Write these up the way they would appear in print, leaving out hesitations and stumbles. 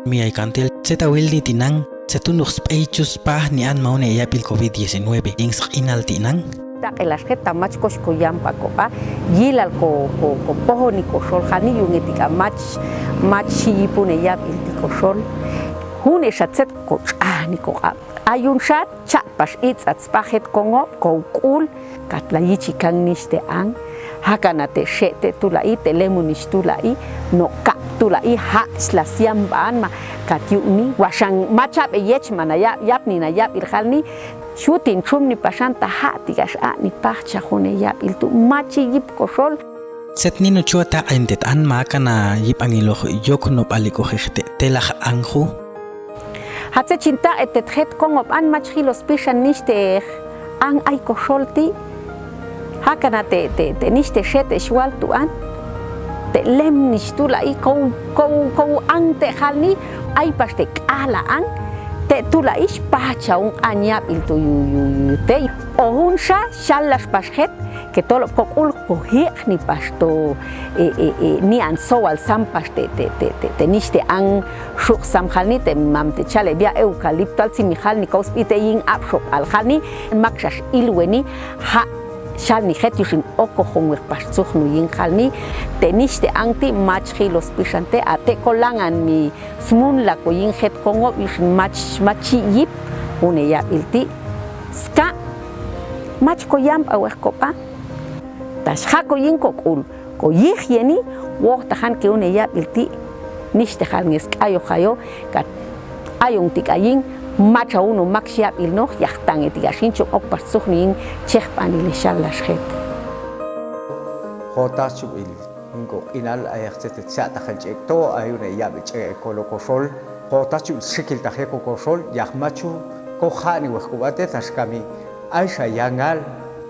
Mi ay kantel setawil ni tinang setunux pechus pa ni an maune yapil COVID-19 ing inal tinang. Takelasket tamach kosko yampa ko pa yilal ko poho ni ko sol khani yungetika mach yipune yapil ti ko sol hune shatset ko ni ko ayun shat chat pas its at spachet kongo ko kul katla yichi kang niste ang hakanate shete tulai telemunis tulai no ka tulai ha slasiam ban ma katyuni washang machap yech mana yap ni na yap irhalni shooting chum ni pasanta ha tigas ni pacha hune yap iltu machi yip kosol set ni no chuata endet an ma kana yip angilo yok no paliko jete telaj anju hatse chinta etet het kongop an machhilos pishan niste an ay kosolti hakana te niste shete shwal tu an te lem nistula i ko an te halni ay paste kala an te tula ish pacha un anyap iltu yu te ohunsha shallash pashet que tolo kokul kohik ni pasto ni an so al sampas te niste an shuk sam halni te mam te chale bia eucalipto al simihal ni kos ite yin apshop al halni makshash ilweni ha shal ni het yushin oko hongwer pastsukh nu yin halni te niste anti machhi los pishante ate kolangan mi smun la ko yin het kongo yushin machi yip une ya ilti ska mach ko yamp aweh kopa tas hako yin kokul ko yihyeni wo tahan ke une ya ilti niste halnges ayo hayo kat ayong tikayin macha uno maxia ilno yachtan etigashin chok pastsukh nin chehpani le shallash het Hotachu ingo inal ayachtet tsata khanchekto ayune yabiche kolokosol hotachu sikil tajeko kosol yahmachu kohani wahkubate tashkami aisha yangal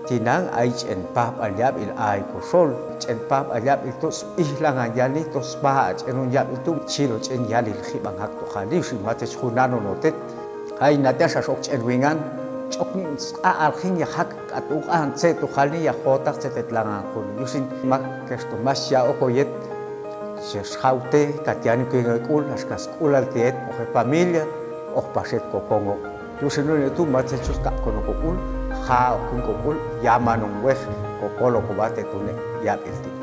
tinang aich en pap alyab il ay kosol en pap alyab il tos ihlangan yani tos bahach enun yab il tum chilo chen yali khibang hak to khali shimate chunano notet ay natasha shok en wingan chokni arjin ya hak atu an se to khali ya khota setet langa kun yusin mak kesto masya okoyet ses haute katiani kul askas kulaltiet o familia o paset ko kongo yusin no tu matechus ka kono kul ha kun kul yamanung wes ko kolo ko bate tune ya pilti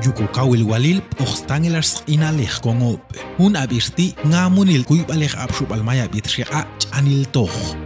Yuko kawil walil oxtangelars inalej kongo un abirti ngamunil kuibalej abshub almaya bitria anil toch